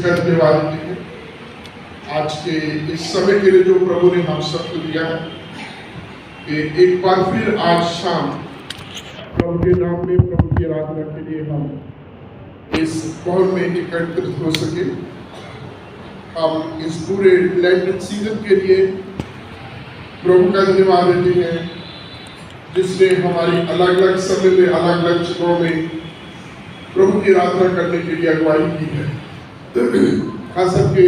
करने वाले हैं। आज के इस समय के लिए जो प्रभु ने हम सबको दिया है कि एक बार फिर आज शाम प्रभु के नाम में प्रभु की आराधना के लिए हम इस हॉल में एकत्रित हो सके। हम इस पूरे लैंड सीजन के लिए प्रभु का धन्यवाद देते हैं जिसने हमारी अलग अलग समय में अलग अलग जगहों में प्रभु की आराधना करने के लिए अगुवाई की है। खास करके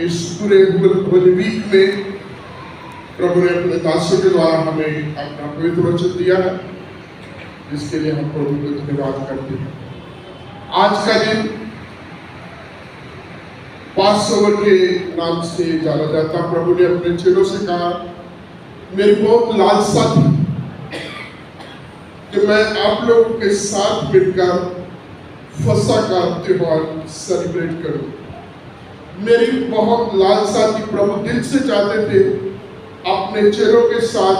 इस पूरे होली वीक में प्रभु ने अपने दासों के द्वारा हमें अपना पवित्र वचन दिया है, जिसके लिए हम प्रभु को धन्यवाद करते हैं। आज का दिन पासओवर के नाम से जाना जाता। प्रभु ने अपने चेलों से कहा, मेरी बहुत लालसा थी कि मैं आप लोगों के साथ मिलकर फसह का त्योहार सेलिब्रेट करूं। मेरी बहुत लालसा थी, प्रभु दिल से चाहते थे अपने चेलों के साथ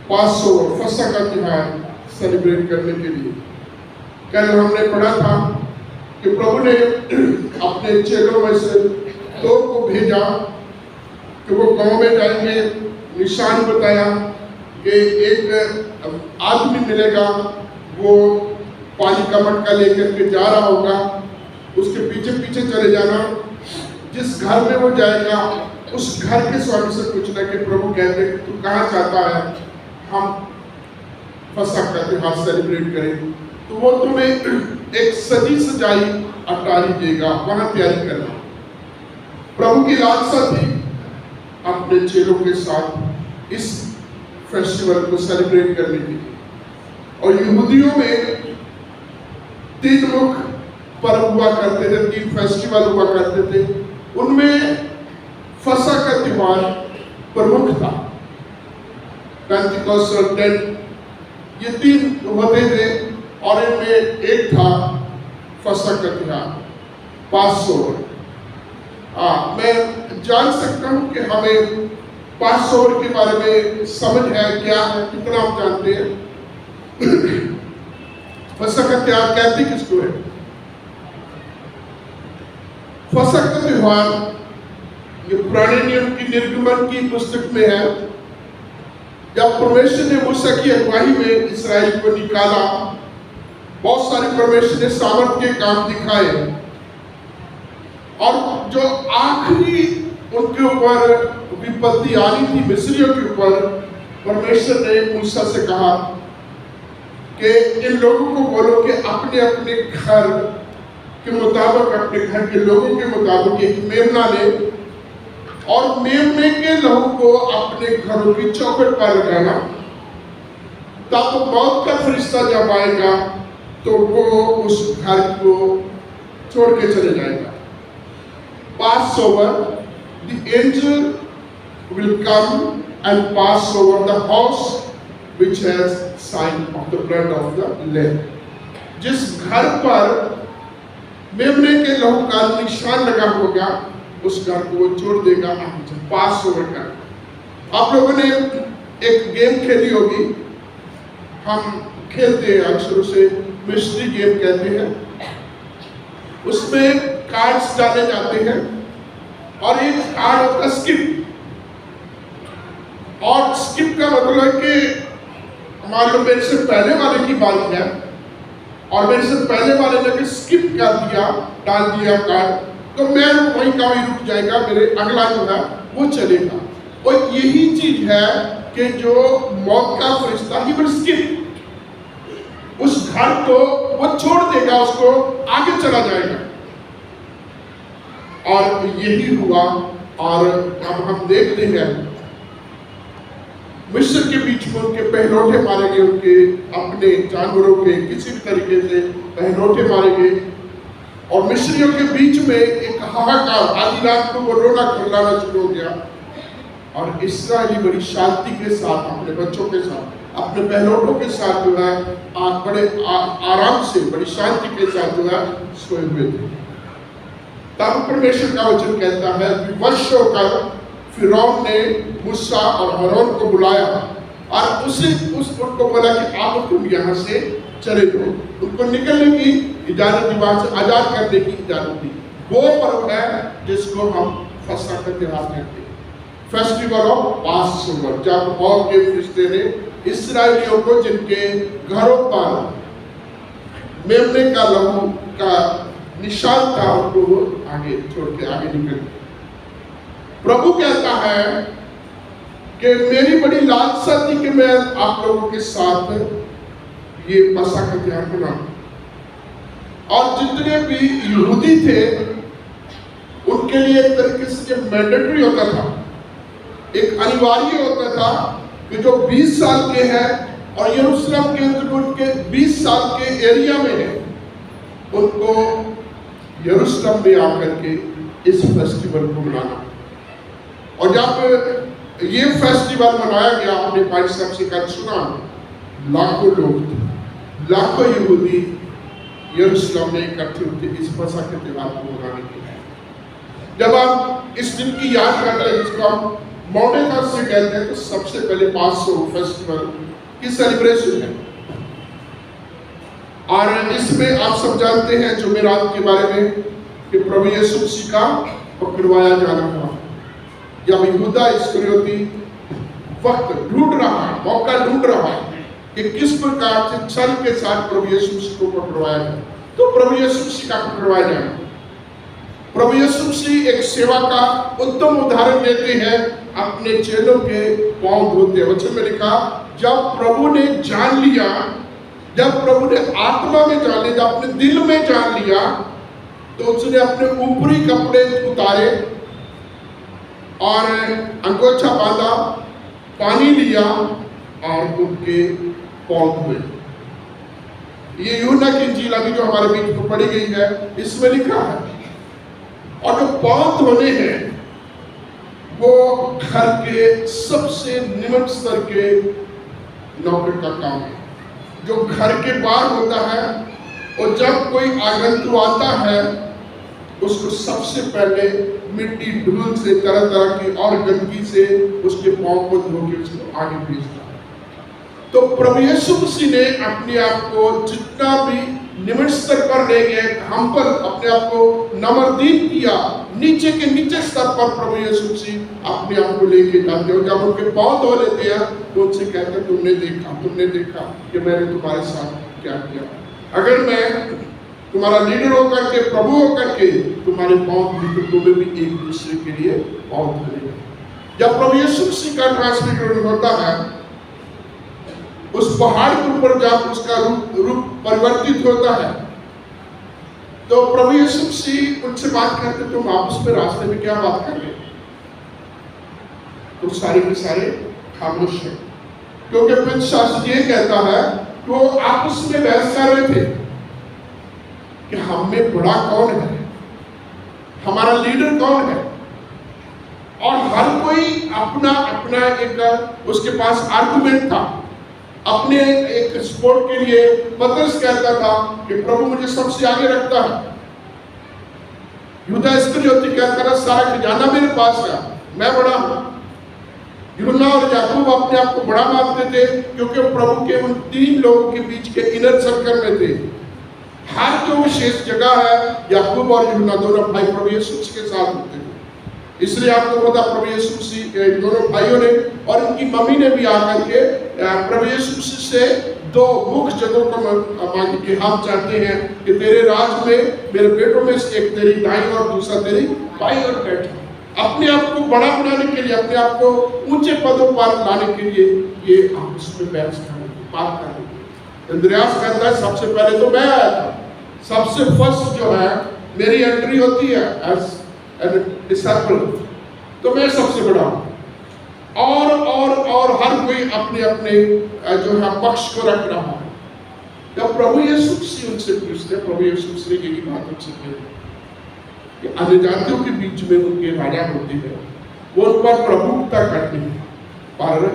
पासओवर फसह का त्योहार सेलिब्रेट करने के लिए। कल हमने पढ़ा था कि प्रभु ने अपने चेलों में से 2 को भेजा कि वो गांव में जाएंगे। निशान बताया कि एक आदमी मिलेगा, वो पानी का मटका लेकर के जा रहा होगा, उसके पीछे पीछे चले जाना। जिस घर में वो जाएगा उस घर के स्वामी से पूछना कि प्रभु कहते हैं तू कहाँ चाहता है हम फसह का त्योहार सेलिब्रेट करें, तो वो तुम्हें एक सजी सजाई अटारी देगा, वहां तैयारी करना। प्रभु की लालसा थी अपने चेलों के साथ इस फेस्टिवल को सेलिब्रेट करने की। और यहूदियों में 3 मुख्य पर्व हुआ करते थे, 3 फेस्टिवल हुआ करते थे। उनमें फसह का त्योहार प्रमुख था। पेंटिकॉस्टल टेंट, ये 3 होते थे और इनमें एक था फसह का त्योहार पासओवर। मैं जान सकता हूं कि हमें पासओवर के बारे में समझ है, क्या है, कितना हम जानते हैं। फसह का त्योहार कहते किसको है? फसह का त्योहार ये पुराने नियम की निर्गमन की पुस्तक में है। जब परमेश्वर ने मूसा की अगुवाई में इस्राएल को निकाला, बहुत सारे परमेश्वर ने सामर्थ के काम दिखाए और जो आखिरी उनके ऊपर विपत्ति आनी थी मिस्रियों के ऊपर, परमेश्वर ने मूसा से कहा कि इन लोगों को बोलो कि अपने अपने घर के मुताबिक, अपने घर के लोगों के मुताबिक एक मेमना ले और मेमने के लहू को अपने घरों की चौखट पर लगाना। तब मौत का फरिश्ता जब आएगा तो वो उस घर को छोड़ के चले जाएगा। Passover, the angel will come and pass over the house which has sign of the blood of the lamb. जिस घर पर मेमने के लहू का निशान लगा होगा उस घर को वो छोड़ देगा। पास ओवर का आप लोगों ने एक गेम खेली होगी, हम खेलते हैं अक्सर उसे मिस्ट्री गेम कहते हैं। उसमें कार्ड्स डाले जाते हैं और एक कार्ड होता है स्किप। और स्किप का मतलब है कि मान लो मेरे से पहले वाले की बारी है और मेरे से पहले वाले ने स्किप कर दिया, डाल दिया कार्ड, तो मैं वहीं का वहीं रुक जाएगा, मेरे अगला जो है वो चलेगा। और यही चीज है कि जो मौत का फरिश्ता ही विल स्किप, उस घर को वो छोड़ देगा, उसको आगे चला जाएगा। और यही हुआ। और अब हम देखते हैं मिस्र के बीच में उनके पहनौठे मारे गए, उनके अपने जानवरों के किसी भी तरीके से पहनौठे मारे गए। और मिस्रियों के बीच में एक हाहाकार, आधी रात को वो रोना खिलाना शुरू हो गया। और इस्राएली बड़ी शांति के साथ अपने बच्चों के साथ, अपने पहनौठों के साथ जो है बड़े आराम से, बड़ी शांति के साथ जो है सोए हुए थे। तब परमेश्वर का वचन कहता है, विवश होकर फिरौन ने मूसा और हारून को बुलाया और उनको बोला कि आप तुम यहाँ से चले जाओ। उनको निकलने की इजाजत दी, वहां से आजाद करने की इजाजत दी। वो पर्व है जिसको हम फसह का त्योहार कहते हैं, फेस्टिवल ऑफ पासओवर, जब मौत के फरिश्ते ने इस्राएलियों को जिनके घरों पर मेमने का लहू का निशान था उनको वो आगे छोड़ के आगे निकल गए। प्रभु कहता है कि मेरी बड़ी लालसा थी कि मैं आप लोगों के साथ ये फसह का त्योहार मनाऊं, और जितने भी यहूदी थे उनके लिए एक तरीके से ये मैंडेटरी होता था, एक अनिवार्य होता था कि जो 20 साल के हैं और यरूशलेम के अंदर के 20 साल के एरिया में है, उनको यरूशलेम में आकर के इस फेस्टिवल को मनाना। और जब ये फेस्टिवल मनाया गया, आपने भाई साहब से कल सुना, लाखों लोग थे, लाखों यहूदी यरूशलेम में इकट्ठे होते इस फसह के त्योहार को मनाने के लिए। जब आप इस दिन की याद करते हैं जिसको हम मौके से कहते हैं, तो सबसे पहले पासओवर फेस्टिवल की सेलिब्रेशन है। और इसमें आप सब जानते हैं जुमेरात के बारे में कि प्रभु यीशु मसीह का पकड़वाया जाना था, जब यहूदा इस्करियोती वक्त ढूंढ रहा है, मौका ढूंढ रहा है कि किस प्रकार से छल के साथ प्रभु यीशु मसीह को पकड़वाया जाए, तो प्रभु यीशु मसीह का पकड़वाया जाए। प्रभु यीशु मसीह एक सेवा का उत्तम उदाहरण देते हैं, अपने चेलों के पांव धोते। वचन में लिखा, जब प्रभु ने जान लिया, जब प्रभु ने आत्मा में जान लिया, जब अपने दिल में जान लिया, तो उसने अपने ऊपरी कपड़े उतारे और अंगोछा बांधा, पानी लिया और उनके पांव धोए। ये यूहन्ना की इंजील अभी जो हमारे बीच में पढ़ी गई है, इसमें लिखा है। और जो पांव धोने हैं वो घर के सबसे निम्न स्तर के नौकर का काम है, जो घर के बाहर होता है। और जब कोई आगंतुक आता है, उसको सबसे पहले मिट्टी धूल से, तरह तरह की और गंदगी से उसके पांव को धो के उसको आगे भेजता है। तो प्रभु यीशु मसीह ने अपने आप को जितना भी निम्न स्तर पर ले गए, हम पर अपने आप को नम्रदीन किया, नीचे के नीचे स्तर पर प्रभु यीशु मसीह अपने आप को लेके जाते हो। जब उनके पांव धो लेते हैं तो उनसे कहते हैं, तुमने देखा कि मैंने तुम्हारे साथ क्या किया। अगर मैं तुम्हारा लीडर होकर के, प्रभु होकर के तुम्हारे पांव धो, तो तुम्हें भी एक दूसरे के लिए पांव धोने। जब प्रभु यीशु मसीह का ट्रांसफिगरेशन होता है, उस पहाड़ के ऊपर जब उसका रूप परिवर्तित होता है, तो प्रभु यीशु मसीह उनसे बात करते, तुम आपस में रास्ते में क्या बात कर रहे? तो सारे के सारे खामोश हैं, क्योंकि पवित्र शास्त्र ये कहता है कि वो आपस में बहस कर रहे थे कि हम में बड़ा कौन है, हमारा लीडर कौन है। और हर कोई अपना अपना एक उसके पास आर्गुमेंट था। अपने एक सपोर्ट के लिए पतरस कहता था कि प्रभु मुझे सबसे आगे रखता है। यूदा इस्करियोती कहता था, सारा खजाना मेरे पास है, मैं बड़ा हूं। यूहन्ना और याकूब अपने आप को बड़ा मानते थे, क्योंकि प्रभु के उन 3 लोगों के बीच के इनर सर्कल में थे। हर जो विशेष जगह है, याकूब और यूहन्ना दोनों भाई प्रभु यीशु के साथ होते थे। इसलिए आपको पता, प्रभु यीशु मसीह दोनों भाइयों ने और उनकी मम्मी ने भी आकर के प्रभु यीशु मसीह से 2 मुख्य जगहों को मांगी कि हम चाहते हैं कि तेरे राज में मेरे बेटों में से एक तेरी दाईं और दूसरा तेरी बाईं ओर बैठे। अपने आप को बड़ा बनाने के लिए, अपने आप को ऊंचे पदों पर लाने के लिए ये आपस में बहस करने, बात करने। अंद्रयास कहता है, सबसे पहले तो मैं आया था, सबसे फर्स्ट जो है मेरी एंट्री होती है एज डिसाइपल, तो मैं सबसे बड़ा हूं। और हर कोई अपने अपने जो है पक्ष को रख रहा है। जब प्रभु यीशु मसीह उनसे पूछते, प्रभु यीशु मसीह ने यही बात उनसे कही कि अन्य जातियों के बीच में उनके राजा होते हैं, वो उन पर प्रभुता करते हैं, पर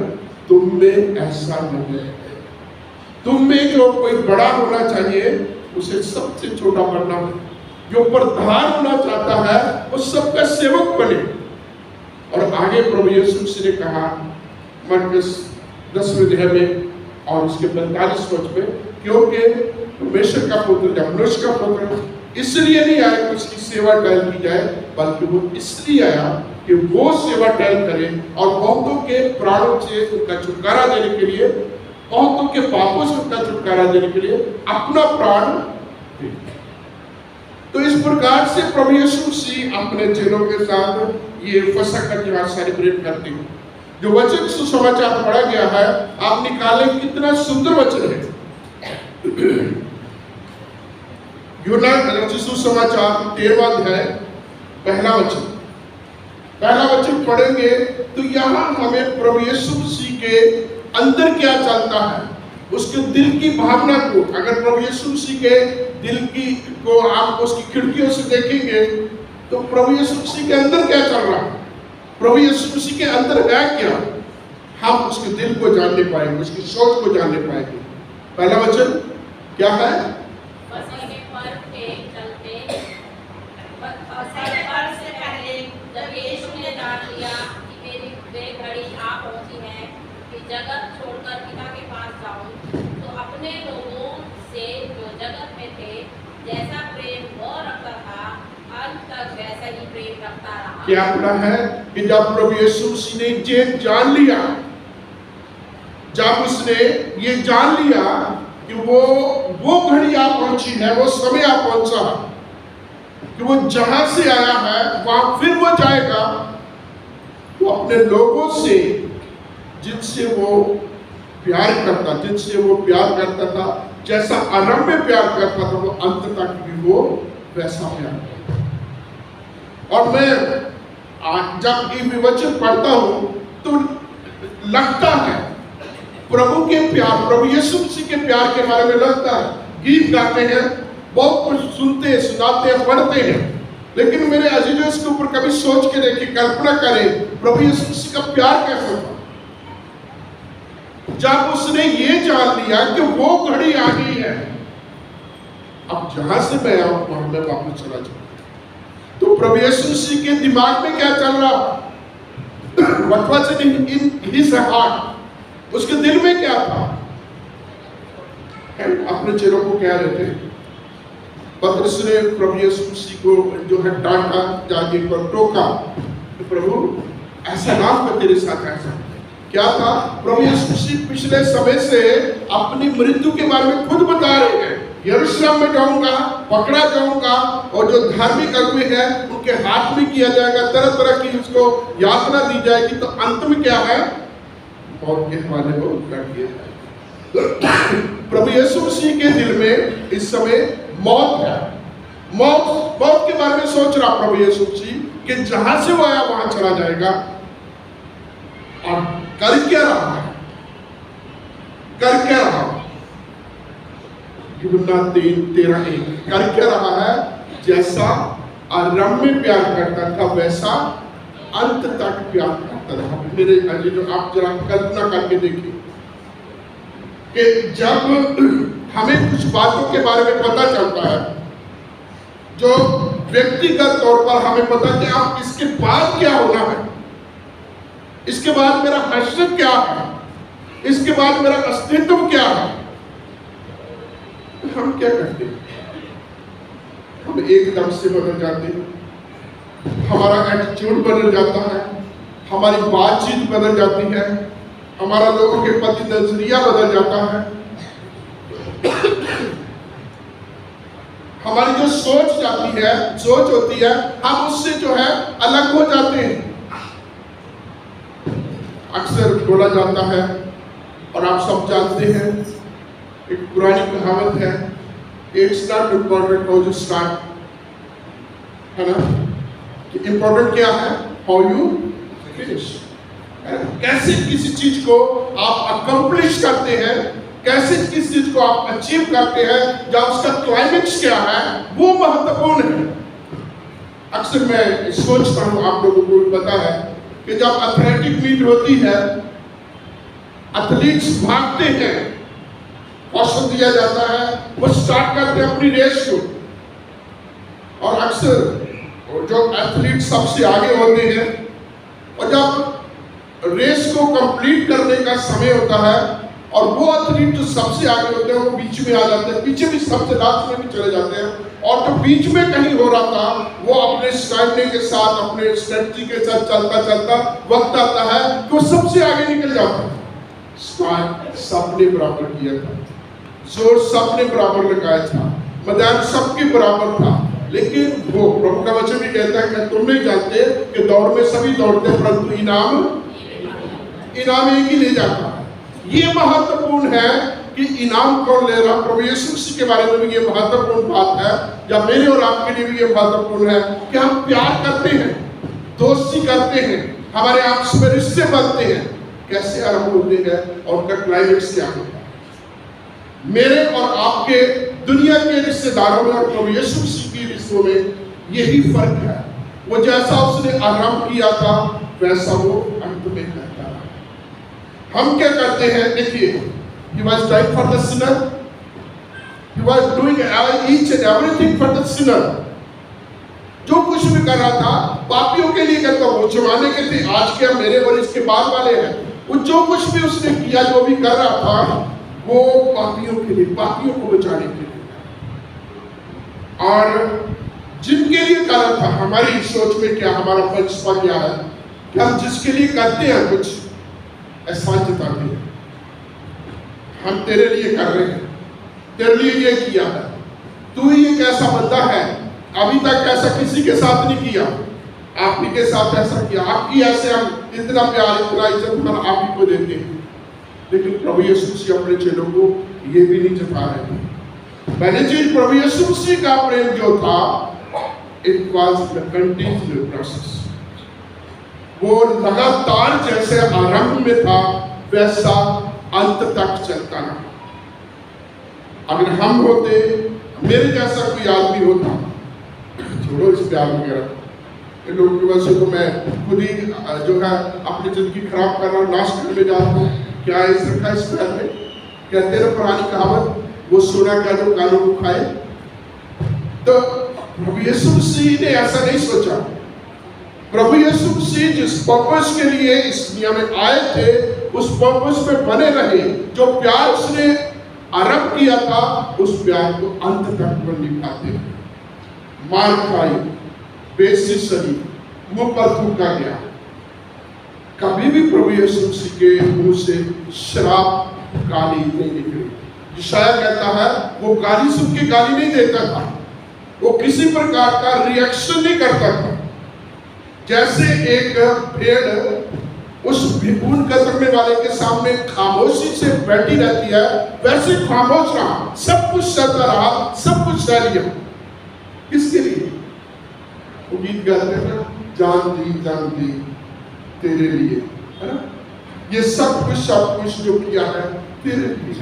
तुम में ऐसा नहीं है। तुम में जो कोई बड़ा होना चाहिए उसे सबसे छोटा बनना है, जो प्रधान होना चाहता है वो सबका सेवक बने। और आगे प्रभु यीशु मसीह ने कहा मरकुस 10वें अध्याय में और उसके 45 वचन में क्योंकि परमेश्वर का पुत्र या मनुष्य का पुत्र इसलिए नहीं आया कि उसकी सेवा टहल की जाए, बल्कि वो इसलिए आया कि वो सेवा टहल करे और बहुतों के प्राणों से उनका छुटकारा देने के लिए, बहुतों के पापों से उनका छुटकारा देने के लिए अपना प्राण दे। तो इस प्रकार से प्रभु यीशु मसीह अपने चेलों के साथ ये फसह का त्योहार सेलिब्रेट करते हैं। जो वचन सुसमाचार पढ़ा गया है, आप निकाले कितना सुंदर वचन है। यूहन्ना सुसमाचार 13वां अध्याय पहला वचन पढ़ेंगे तो यहाँ हमें प्रभु यीशु मसीह के अंदर क्या चलता है, उसके दिल की भावना को, अगर प्रभु यीशु मसीह के दिल की को आप उसकी खिड़कियों से देखेंगे तो प्रभु यीशु मसीह के अंदर क्या चल रहा है, प्रभु यीशु मसीह के अंदर है क्या, हम उसके दिल को जानने पाएंगे, उसकी सोच को जानने पाएंगे। पहला वचन क्या है? से पहले जब यीशु ने जान लिया कि मेरी वे घड़ी आ पहुंची है कि जगत छोड़कर पिता के पास जाऊं, तो अपने लोगों से जो जगत में थे जैसा प्रेम वो रखता था, अंत तक वैसा ही प्रेम रखता रहा। क्या पढ़ा है कि जब प्रभु यीशु मसीह ने ये जान लिया, जब उसने ये जान लिया कि वो घड़ी आ पहुंची है, वो समय आ पहुंचा कि वो जहां से आया है वहां फिर वो जाएगा, वो अपने लोगों से जिनसे वो प्यार करता था, जैसा आरंभ में प्यार करता था, वो अंत तक भी वो वैसा प्यार करता। और मैं जब ये वचन पढ़ता हूं तो लगता है प्रभु के प्यार, प्रभु यीशु मसीह के प्यार के बारे में लगता है। गीत गाते हैं, बहुत कुछ सुनते हैं, सुनाते हैं, पढ़ते हैं, लेकिन मेरे अजीजों इसके ऊपर कभी सोच के देखिए, कल्पना करें प्रभु यीशु मसीह का प्यार कैसा था। जब उसने ये जान लिया कि वो घड़ी आ गई है, अब जहां से मैं आऊं वहां मैं वापस चला जाऊं, तो प्रभु यीशु मसीह के दिमाग में क्या चल रहा, what was in his heart, उसके दिल में क्या था। अपने चेलों को कह रहे थे, पतरस ने प्रभु यीशु मसीह को जो है डांटा, जाके पर टोका, तो प्रभु ऐसा ना हो तेरे साथ, ऐसा क्या था। प्रभु यीशु मसीह पिछले समय से अपनी मृत्यु के बारे में खुद बता रहे हैं, यरूशलेम में जाऊंगा, पकड़ा जाऊंगा, और जो धार्मिक अगुवे हैं उनके हाथ में किया जाएगा, तरह तरह की उसको यातना दी जाएगी, तो अंत में क्या है, मौत के हवाले को कर दिया जाएगा। प्रभु यीशु मसीह के दिल में इस समय मौत है, मौत के बारे में सोच रहा प्रभु यीशु मसीह कि जहां से वो आया वहां चला जाएगा। और कर क्या रहा है, यूहन्ना 3:13 कर क्या रहा है, जैसा आरंभ में प्यार करता था वैसा अंत तक प्यार करता रहा। मेरे अजीजों, आप जरा कल्पना करके देखिए कि जब हमें कुछ बातों के बारे में पता चलता है, जो व्यक्तिगत तौर पर हमें पता है कि अब इसके बाद क्या होना है, इसके बाद मेरा हश्र क्या है, इसके बाद मेरा अस्तित्व क्या है, हम क्या करते हैं, हम एकदम से बदल जाते हैं, हमारा एटीट्यूड बदल जाता है, हमारी बातचीत बदल जाती है, हमारा लोगों के प्रति नजरिया बदल जाता है, हमारी जो सोच होती है हम उससे जो है अलग हो जाते हैं। अक्सर बोला जाता है और आप सब जानते हैं, एक पुरानी कहावत है, it's not important how you start, है ना, कि इम्पोर्टेंट क्या है, हाउ यू फिनिश। कैसे किसी चीज को आप अकम्प्लिश करते हैं, कैसे किसी चीज को आप अचीव करते हैं, जब उसका क्लाइमेक्स क्या है वो महत्वपूर्ण है। अक्सर मैं सोचता हूँ, आप लोगों को भी पता है कि जब एथलेटिक मीट होती है, एथलीट्स भागते हैं, कौशल दिया जाता है, वो स्टार्ट करते हैं अपनी रेस को, और अक्सर जो एथलीट सबसे आगे होते हैं, और जब रेस को कंप्लीट करने का समय होता है और वो एथलीट जो सबसे आगे होते हैं वो बीच में आ जाते हैं, पीछे भी सबसे लास्ट में भी चले जाते हैं, और जो बीच में कहीं हो रहा था वो अपने स्टैंडिंग के साथ, अपने स्ट्रेटजी के साथ चलता चलता वक्त आता है कि वो सबसे आगे निकल जाता है। स्टार्ट सबने बराबर किया था, जोर सबने बराबर लगाया था, मैदान सबके बराबर था, लेकिन वो प्रभु का वचन भी कहता है कि तुम नहीं जानते कि दौड़ में सभी दौड़ते हैं परंतु इनाम एक ही ले जाता है। ये महत्वपूर्ण है कि इनाम कौन ले रहा। प्रभु यीशु मसीह के बारे में भी ये महत्वपूर्ण बात है, या मेरे और आपके लिए भी ये महत्वपूर्ण है कि हम प्यार करते हैं, दोस्ती करते हैं, हमारे आपस में रिश्ते बनते हैं, कैसे आरंभ होते हैं और उनका क्लाइमेक्स क्या होता है। मेरे और आपके दुनिया के रिश्तेदारों में और प्रभु यीशु मसीह के रिश्तों में यही फर्क है। वो जैसा उसने आरंभ किया था वैसा वो अंत में करता है। हम क्या करते हैं, देखिए, he was dying for the sinner, he was doing each and everything for the sinner। जो कुछ भी कर रहा था पापियों के लिए करता, वो जमाने के थे, आज के मेरे और इसके बाद वाले हैं, वो जो कुछ भी उसने किया, जो भी कर रहा था वो पापियों के लिए, पापियों को बचाने के लिए, और जिनके लिए कर रहा था। हमारी सोच में क्या, हमारा फलसफा क्या है कि हम जिसके लिए करते हैं कुछ एहसान जताते हैं, हम तेरे लिए कर रहे हैं, तेरे लिए ये किया है, तू ही एक ऐसा बंदा है, अभी तक ऐसा किसी के साथ नहीं किया, आप ही के साथ ऐसा किया, आपकी ऐसे हम इतना प्यार, इतना इज्जत हम आप ही को देते हैं। लेकिन प्रभु यीशु मसीह अपने चेलों को ये भी नहीं जता रहे थे। पहली चीज, प्रभु यीशु मसीह का प्रेम जो था, it was the continuous process. वो लगातार जैसे आरंभ में था वैसा अंत तक चलता रहा। अगर हम होते, मेरे जैसा कोई आदमी होता, छोड़ो इस प्यार वगैरह, इन लोगों की वजह से तो मैं खुद ही जो है अपनी जिंदगी खराब कर रहा हूँ, नाश करने जा रहा हूँ। क्या इस रखा इस प्यार में? कहते ना पुरानी कहावत, वो सोना क्या जो कानों को खाए। तो प्रभु यीशु मसीह ने ऐसा नहीं सोचा। प्रभु यीशु मसीह जिस पर्पस के लिए इस दुनिया में आए थे, उस पर्पस में बने रहे। जो प्यार उसने आरंभ किया था, उस प्यार को अंत तक वो निभाते हैं। मार खाई, बेइज्जती सही, मुंह पर थूका गया, कभी भी प्रभु यीशु मसीह के मुंह से शराब, गाली नहीं निकली। यशायाह कहता है वो गाली सुन के गाली नहीं देता था, वो किसी प्रकार का रिएक्शन नहीं करता था। जैसे एक भेड़ उस भिगुन कतरने वाले के सामने खामोशी से बैठी रहती है, वैसे खामोश रहा, सब कुछ सहता रहा, सब कुछ सह लिया। किसके लिए? वो गीत गाते हैं ना, जान दी तेरे लिए, है ना? ये सब कुछ जो किया है तेरे लिए,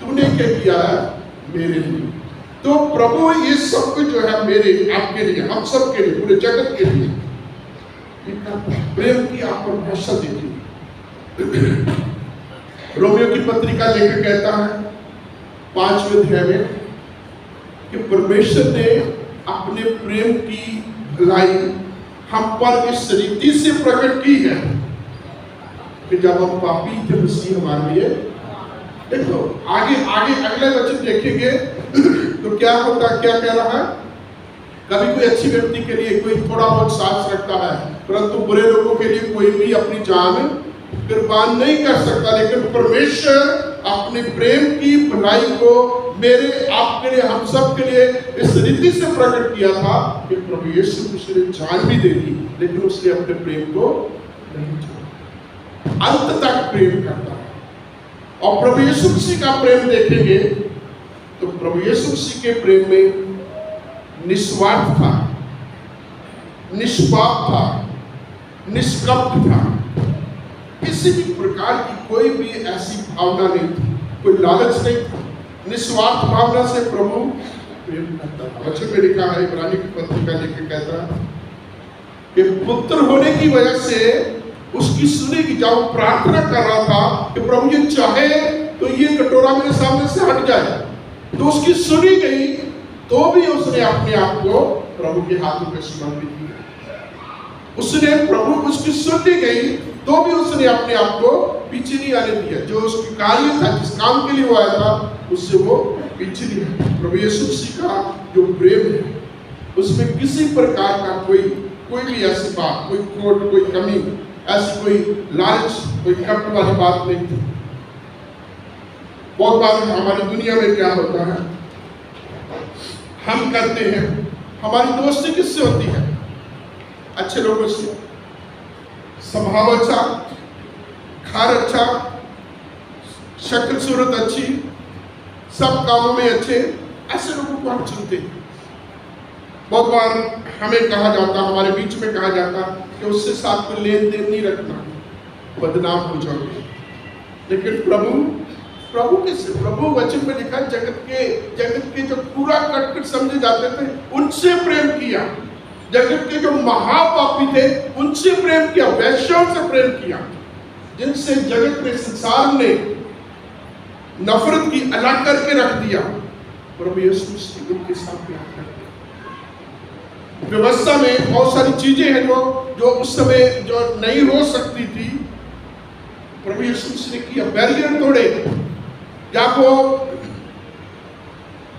तूने क्या किया है? मेरे लिए। तो प्रभु ये सब कुछ जो है मेरे, आपके लिए, हम सब के लिए, पूरे जगत के लिए, प्रेम की आप भाषा देखिए। रोमियो की पत्रिका लेकर कहता है 5वें अध्याय में कि परमेश्वर ने अपने प्रेम की भलाई हम पर इस रीति से प्रकट की है कि जब हम पापी थे मसीह हमारे लिए। देखो आगे अगले वचन देखेंगे तो क्या होता, क्या कह रहा है? कभी कोई अच्छी व्यक्ति के लिए कोई थोड़ा बहुत साथ रखता है, परंतु बुरे लोगों के लिए कोई भी अपनी जान कुर्बान नहीं कर सकता। लेकिन परमेश्वर अपने प्रेम की भलाई को मेरे, आपके लिए, हम सब के लिए इस रीति से प्रकट किया था कि प्रभु यीशु मसीह ने जान भी दे दी, लेकिन उसने अपने प्रेम को नहीं छोड़ा, अंत तक प्रेम करता है। और प्रभु यीशु मसीह का प्रेम देखेंगे तो प्रभु यीशु मसीह के प्रेम में निस्वार्थ था, निष्पाप था, निष्कपट था, किसी भी प्रकार की कोई भी ऐसी भावना नहीं थी, कोई लालच नहीं था, निस्वार्थ भावना से प्रभु प्रेम करता था। वचन में लिखा है, इब्रानी की पत्रिका लेकर कहता है कि पुत्र होने की वजह से उसकी सुनी की, जब प्रार्थना कर रहा था कि प्रभु ये चाहे तो ये कटोरा मेरे सामने से हट जाए, तो उसकी सुनी गई, तो भी उसने अपने आप को प्रभु के हाथों में समर्पित किया। उसने प्रभु, उसकी सुनी गई तो भी उसने अपने आप को पीछे नहीं आने दिया। जो उसकी कार्य था, जिस काम के लिए वो आया था, उससे वो पीछे नहीं आया। प्रभु यीशु मसीह का जो प्रेम है उसमें किसी प्रकार का कोई भी ऐसी बात, कोई खोट, कोई कमी, ऐसी कोई लालच, कोई कपट वाली बात नहीं थी। बहुत बार हमारी दुनिया में क्या होता है, हम करते हैं, हमारी दोस्ती किससे होती है? अच्छे लोगों से, स्वभाव अच्छा, खार अच्छा, शक्ल सूरत अच्छी, सब कामों में अच्छे, ऐसे लोगों को हम चुनते हैं। बहुत बार हमें कहा जाता, हमारे बीच में कहा जाता कि उससे साथ में लेन देन नहीं रखना, बदनाम हो जाओगे। लेकिन प्रभु कैसे? प्रभु वचन में लिखा, जगत के जो पूरा कटकट समझे जाते थे उनसे प्रेम किया। जगत के जो महापापी थे उनसे प्रेम किया, वैश्यों से प्रेम किया, जिनसे जगत में, संसार ने नफरत की अलग करके रख दिया। प्रभु यीशु मसीह उनके साथ प्यार करते। व्यवस्था में बहुत सारी चीजें हैं जो उस समय जो नहीं हो सकती थी, प्रभु यीशु मसीह ने किया। बैरियर तोड़े। जब वो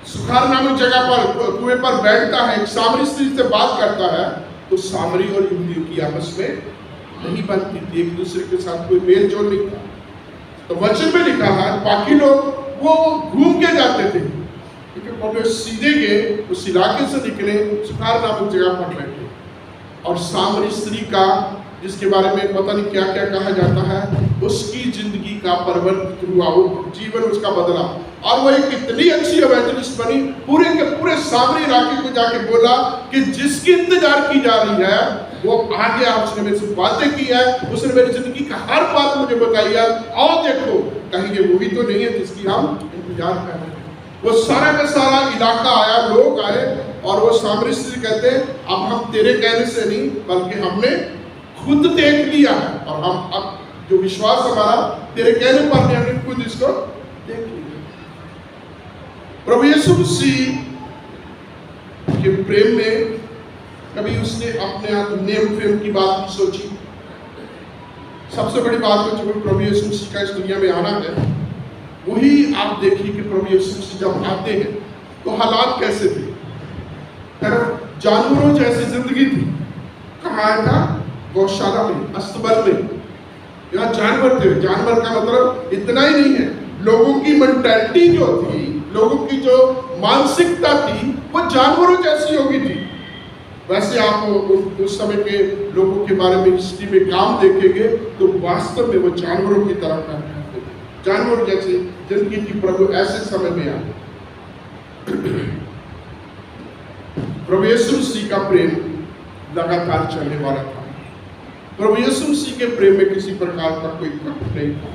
सुखार नामक जगह पर, कुएं पर बैठता है, एक सामरी स्त्री से बात करता है, तो सामरी और यहूदियों की आपस में नहीं बनती थी, एक दूसरे के साथ कोई मेल जोल नहीं था। तो वचन में लिखा है, बाकी लोग वो घूम के जाते थे, क्योंकि सीधे गए, उस इलाके से निकले, सुखार नामक जगह पर बैठे, और सामरी स्त्री का, जिसके बारे में पता नहीं क्या क्या कहा जाता है, उसकी जिंदगी का परिवर्तन हुआ, वो जीवन उसका बदला, और वो एक इतनी अच्छी एवेंजलिस्ट बनी, पूरे के पूरे सामरी इलाके को जाके बोला कि जिसकी इंतजार की जा रही है वो आ गया, उसने मेरे से बातें की है, उसने मेरी जिंदगी का हर बात मुझे बताई है, और देखो कहीं ये वही तो नहीं है जिसकी हम इंतजार कर रहे हैं। वो सारा का सारा इलाका आया, लोग आए, और वो सामरी स्त्री कहते हैं, अब हम तेरे कहने से नहीं, बल्कि हमने खुद देख लिया है, और हम अब जो विश्वास हमारा तेरे कहने पर नहीं, हमने खुद इसको देख लिया। प्रभु यीशु मसीह के प्रेम में कभी उसने अपने नेम फेम की बात नहीं सोची। सबसे बड़ी बात है जो प्रभु यीशु मसीह का इस दुनिया में आना है, वही आप देखिए कि प्रभु यीशु मसीह जब आते हैं तो हालात कैसे थे। जानवरों जैसी जिंदगी थी। कहाँ आया था? गौशाला में, अस्तबल में। यहाँ जानवर थे। जानवर का मतलब इतना ही नहीं है, लोगों की मेंटालिटी जो थी, लोगों की जो मानसिकता थी, वो जानवरों जैसी होगी थी। वैसे आप उस समय के लोगों के बारे में हिस्ट्री में काम देखेंगे तो वास्तव में वो जानवरों की तरह काम करते थे, जानवर जैसे जिंदगी थी। प्रभु ऐसे समय में आए। प्रभु यीशु मसीह का प्रेम लगातार चलने वाला था। प्रभु यीशु मसीह के प्रेम में किसी प्रकार का कोई कपट नहीं था।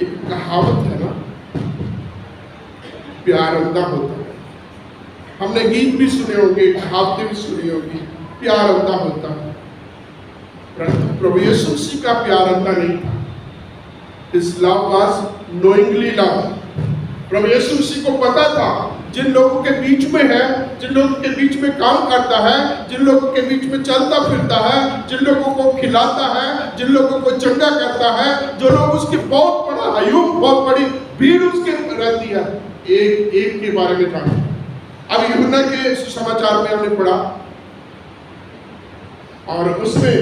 एक कहावत है ना, प्यार अंधा होता है। हमने गीत भी सुने होंगे, कहावतें भी सुनी होगी, प्यार अंधा होता है। परंतु प्रभु यीशु मसीह का प्यार अंधा नहीं था। His love was knowingly love। प्रभु यीशु मसीह को पता था जिन लोगों के बीच में है, जिन लोगों के बीच में काम करता है, जिन लोगों के बीच में चलता फिरता है, जिन लोगों को खिलाता है, जिन लोगों को चंगा करता है, जो लोग उसकी बहुत बड़ा हयूम, बहुत बड़ी भीड़ उसके रहती है, एक एक के बारे में जानता। अब यूहन्ना के सुसमाचार में हमने पढ़ा, और उसमें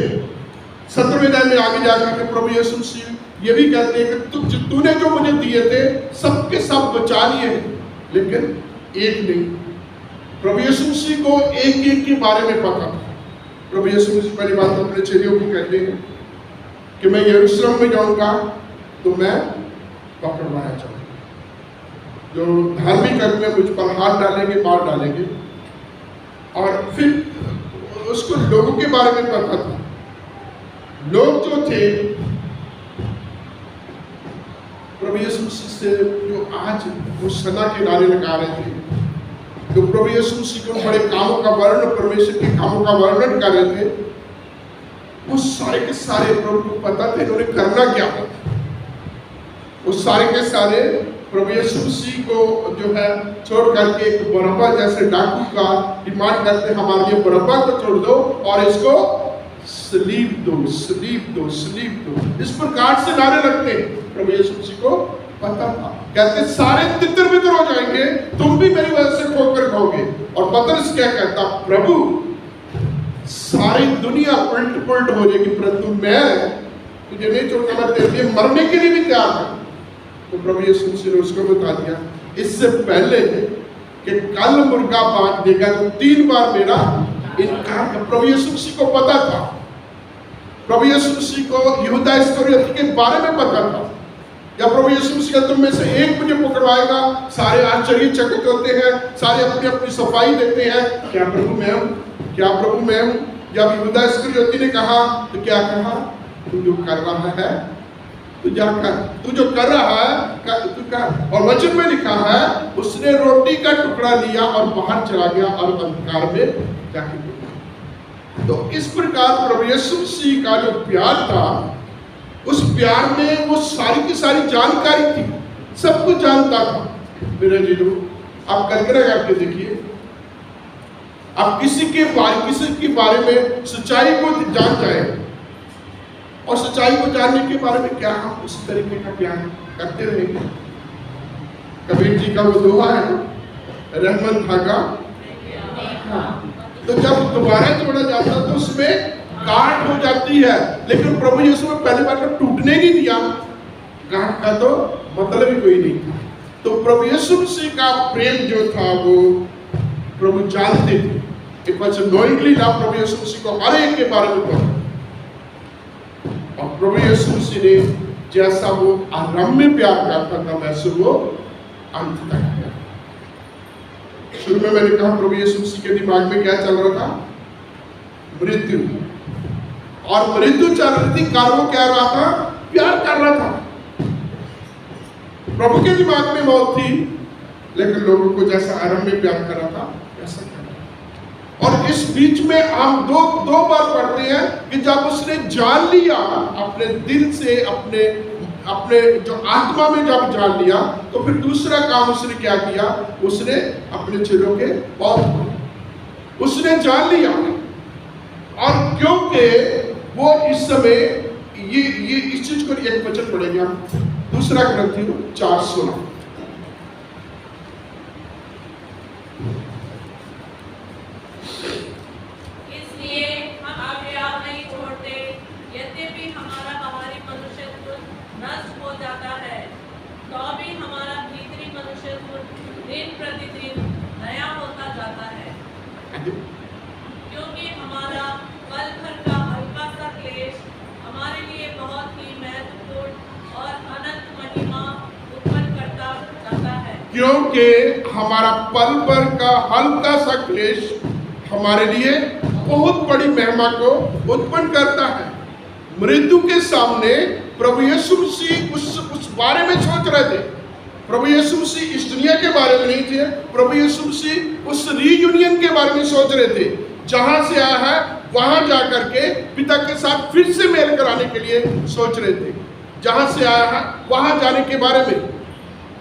17वें अध्याय में आगे जाकर के प्रभु यीशु मसीह ये भी कहते हैं कि तूने जो मुझे दिए थे सबके सब बचा लिए, लेकिन एक नहीं। प्रभु यीशु मसीह को एक एक के बारे में पता था। प्रभु यीशु मसीह पहली बात अपने चेलों को कहते हैं कि मैं यरूशलेम में जाऊंगा तो मैं पकड़वाया जाऊंगा, जो धार्मिक आदमी मुझ पर हाथ डालेंगे, मार डालेंगे। और फिर उसको लोगों के बारे में पता था। लोग जो थे प्रभु यीशु मसीह से, जो आज वो सदा के नारे लगा रहे थे, जो प्रभु यीशु मसीह के बड़े कामों का वर्णन, परमेश्वर के कामों का वर्णन कर रहे थे, वो सारे के सारे प्रभु को पता थे उन्होंने करना क्या है। वो सारे के सारे प्रभु यीशु मसीह को जो है छोड़ करके एक बरअब्बा जैसे डाकू का डिमांड करते, हमारे लिए बरअब्बा को छोड़ दो और इसको सलीब दो, सलीब दो, सलीब दो, इस प्रकार से नारे लगते हैं। प्रभु यीशु मसीह को पता था, कहते सारे तितर बितर हो जाएंगे, तुम भी मेरी वजह से ठोकर खाओगे। और पतरस क्या कहता, प्रभु सारी दुनिया उल्ट पुलट हो जाएगी, परंतु मैं तुझे नहीं छोड़ूंगा, मैं तेरे लिए मरने के लिए भी तैयार हूं। तो प्रभु यीशु मसीह ने उसको बता दिया, इससे पहले कि कल मुर्गा बांट देगा तो 3 बार मेरा इनकार कर। प्रभु यीशु मसीह को पता था, प्रभु यीशु मसीह को यहूदा इस्करियोती के बारे में पता था। या प्रभु यीशु मसीह का तुम में से एक मुझे पकड़वाएगा, सारे आश्चर्यचकित होते हैं, सारे अपनी अपनी सफाई देते हैं, क्या प्रभु मैं हूं, क्या प्रभु मैं हूं। जब यहूदा इस्करियोती ने कहा तो क्या कहा, तू जो कर रहा है तू जा कर, तू जो कर रहा है तू कर। और वचन में लिखा है, उसने रोटी का टुकड़ा लिया और बाहर चला गया और अंधकार में जाके। तो इस प्रकार प्रभु यीशु मसीह का जो प्यार था, उस प्यार में वो सारी की सारी जानकारी थी, सब कुछ जानता था। मेरे जीजो, आप कल्पना करके देखिए, आप किसी के बारे में सच्चाई को जान जाए, और सच्चाई को जानने के बारे में क्या हम उस तरीके का प्यार करते रहेंगे। कबीर जी का वो दोहा है, रहमत धागा, तो जब दोबारा जोड़ा जाता तो उसमें गांठ हो जाती है, लेकिन प्रभु यीशु ने पहली बार तो टूटने नहीं दिया, गांठ का तो मतलब ही कोई नहीं था। तो प्रभु यीशु मसीह का प्रेम जो था वो प्रभु जानते थे। एक वचन नोइंगली लव, प्रभु यीशु मसीह को हर एक के बारे में पता, और प्रभु यीशु मसीह ने जैसा वो आरंभ में प्यार करता था वैसे वो अंत तक प्यार। शुरू में मैंने कहा प्रभु यीशु मसीह के दिमाग में क्या चल रहा था, मृत्यु, और मृत्यु चल रही थी, कारण वो कह रहा था, प्यार कर रहा था। प्रभु के दिमाग में मौत थी, लेकिन लोगों को जैसा आरंभ में प्यार कर रहा था वैसा कर रहा था। और इस बीच में हम दो बार पढ़ते हैं कि जब उसने जान लिया अपने दिल से, अपने जो आत्मा में जब जान लिया, तो फिर दूसरा काम उसने क्या किया, उसने अपने चेलों के पौध उसने जान लिया। और क्योंकि वो इस समय ये इस चीज को एक वचन पढ़ेंगे हम, दूसरा ग्रंथियों 4:16। इसलिए हम आगे आप नहीं छोड़ते, यद्यपि हमारा बाहरी मनुष्यत्व नष्ट हो जाता है, तो भी हमारा भीतरी मनुष्यत्व दिन प्रतिदिन नया होता जाता है। क्योंकि हमारा पल भर का हल्का सा क्लेश हमारे लिए बहुत ही महत्वपूर्ण और अनंत महिमा उत्पन्न करता जाता है। क्योंकि हमारा पल भर का हल्का सा क्लेश हमारे लिए बहुत बड़ी महिमा को उत्पन्न करता है। मृत्यु के सामने प्रभु यीशु मसीह उस बारे में सोच रहे थे। प्रभु यीशु मसीह इस दुनिया के बारे में नहीं थे, प्रभु यीशु मसीह उस रीयूनियन के बारे में सोच रहे थे, जहां से आया है वहां जाकर के पिता के साथ फिर से मेल कराने के लिए सोच रहे थे। जहां से आया है वहां जाने के बारे में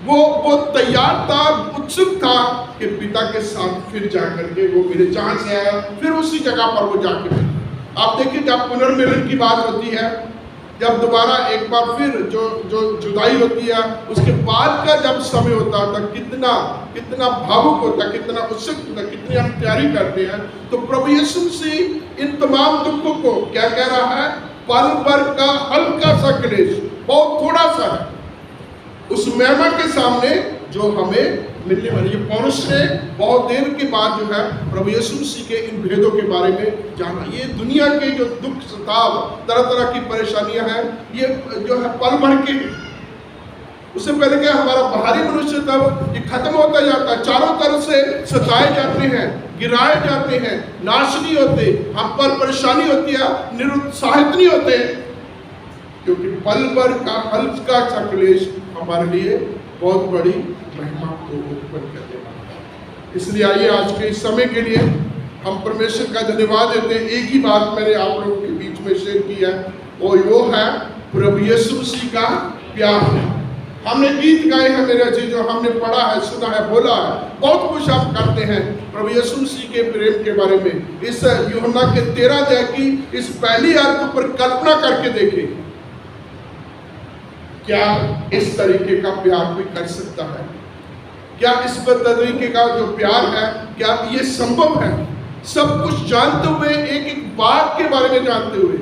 वो तैयार था, उत्सुक था कि पिता के साथ फिर जाकर के वो मिले, जहां से आया फिर उसी जगह पर वो जाके मिले। आप देखिए, जब पुनर्मिलन की बात होती है, जब दोबारा एक बार फिर जो जुदाई होती है, उसके बाद का जब समय होता है, कितना भावुक होता है, कितना उत्सुक होता है, कितनी हम तैयारी करते हैं। तो प्रभु यीशु मसीह इन तमाम दुखों को क्या कह रहा है, पल भर का हल्का सा क्लेश, बहुत थोड़ा सा है उस महिमा के सामने जो हमें मिलने वाली है। पौलुस ने बहुत देर के बाद जो है प्रभु यीशु मसीह के इन भेदों के बारे में जाना। ये दुनिया के जो दुख सताव, तरह तरह की परेशानियां हैं, ये जो है पल भर के, उससे पहले क्या हमारा बाहरी मनुष्य तब ये खत्म होता जाता है, चारों तरफ से सताए जाते हैं, गिराए जाते हैं, नाश नहीं होते, हम पर परेशानी होती है, निरुत्साहित नहीं होते, क्योंकि पल भर का हल्का सा क्लेश हमारे लिए बहुत बड़ी महिमा को उत्पन्न करने वाला है। इसलिए आइए आज के इस समय के लिए हम परमेश्वर का धन्यवाद देते हैं। एक ही बात मैंने आप लोगों के बीच में शेयर की है, और वो है प्रभु यीशु मसीह का प्यार है। हमने गीत गाए हैं मेरे अजीजों, हमने पढ़ा है, सुना है, बोला है, बहुत कुछ हम करते हैं प्रभु यीशु मसीह के प्रेम के बारे में। इस यूहन्ना के 13 अध्याय की इस पहली आयत पर कल्पना करके देखें, क्या इस तरीके का प्यार कोई कर सकता है? क्या इस तरीके का जो प्यार है, क्या ये संभव है? सब कुछ जानते हुए, एक एक बात के बारे में जानते हुए,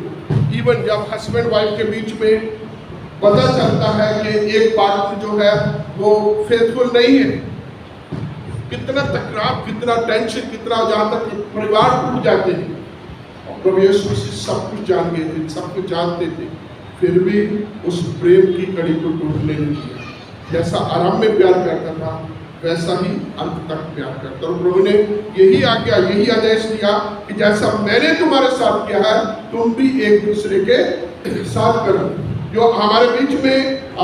इवन जब हस्बैंड वाइफ के बीच में पता चलता है कि एक पार्टनर जो है वो फेथफुल नहीं है, कितना तकरार, कितना टेंशन, कितना जहां तक परिवार टूट जाते हैं। और प्रभु यीशु मसीह सब कुछ जान गए थे, सब कुछ जानते थे, फिर भी उस प्रेम की कड़ी को टूटने नहीं दिया। जैसा आराम में प्यार करता था वैसा ही अंत तक प्यार करता। और प्रभु ने यही आज्ञा, यही आदेश दिया कि जैसा मैंने तुम्हारे साथ किया है तुम भी एक दूसरे के साथ करो। जो हमारे बीच में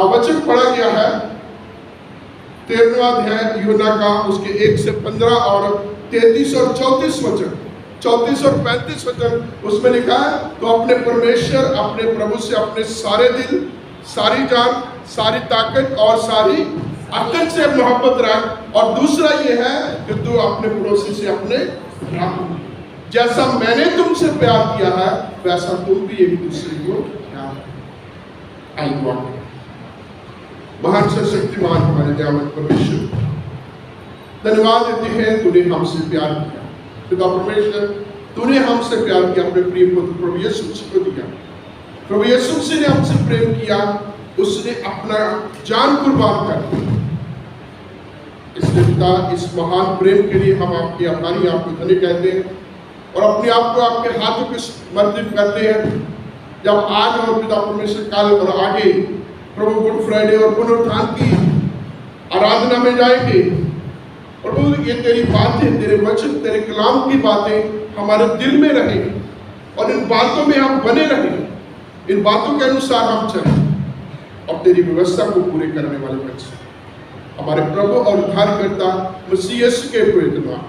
वचन पढ़ा गया है 13वां अध्याय यूहन्ना का, उसके 1 से 15 और 33 और 34 वचन, 34 और 35 वचन, उसमें लिखा है तो अपने परमेश्वर, अपने प्रभु से अपने सारे दिल, सारी जान, सारी ताकत और सारी अकल से मोहब्बत रख। और दूसरा ये है कि तू अपने पड़ोसी से अपने जैसा मैंने तुमसे प्यार किया है वैसा तुम भी एक दूसरे को प्यार। महान शक्तिमान हमारे दयामय परमेश्वर, धन्यवाद देते हैं तूने हमसे प्यार किया। पिता परमेश्वर, तूने हमसे प्यार किया, अपने प्रिय पुत्र प्रभु यीशु मसीह को दिया। प्रभु यीशु मसीह ने हमसे प्रेम किया, उसने अपना जान कुर्बान कर दी। इसलिए पिता, इस महान प्रेम के लिए हम आपके आभारी, आपको धन्य कहते हैं और अपने आप को आपके हाथों में समर्पित करते हैं। जब आज और पिता परमेश्वर कल और आगे प्रभु गुड फ्राइडे और पुनरुत्थान की आराधना में जाएंगे, और प्रभु ये तेरी बातें, तेरे वचन, तेरे कलाम की बातें हमारे दिल में रहें और इन बातों में हम बने रहें, इन बातों के अनुसार हम चलें और तेरी व्यवस्था को पूरे करने वाले बच्चे हमारे प्रभु और उद्धारकर्ता मसीह यीशु के पवित्र नाम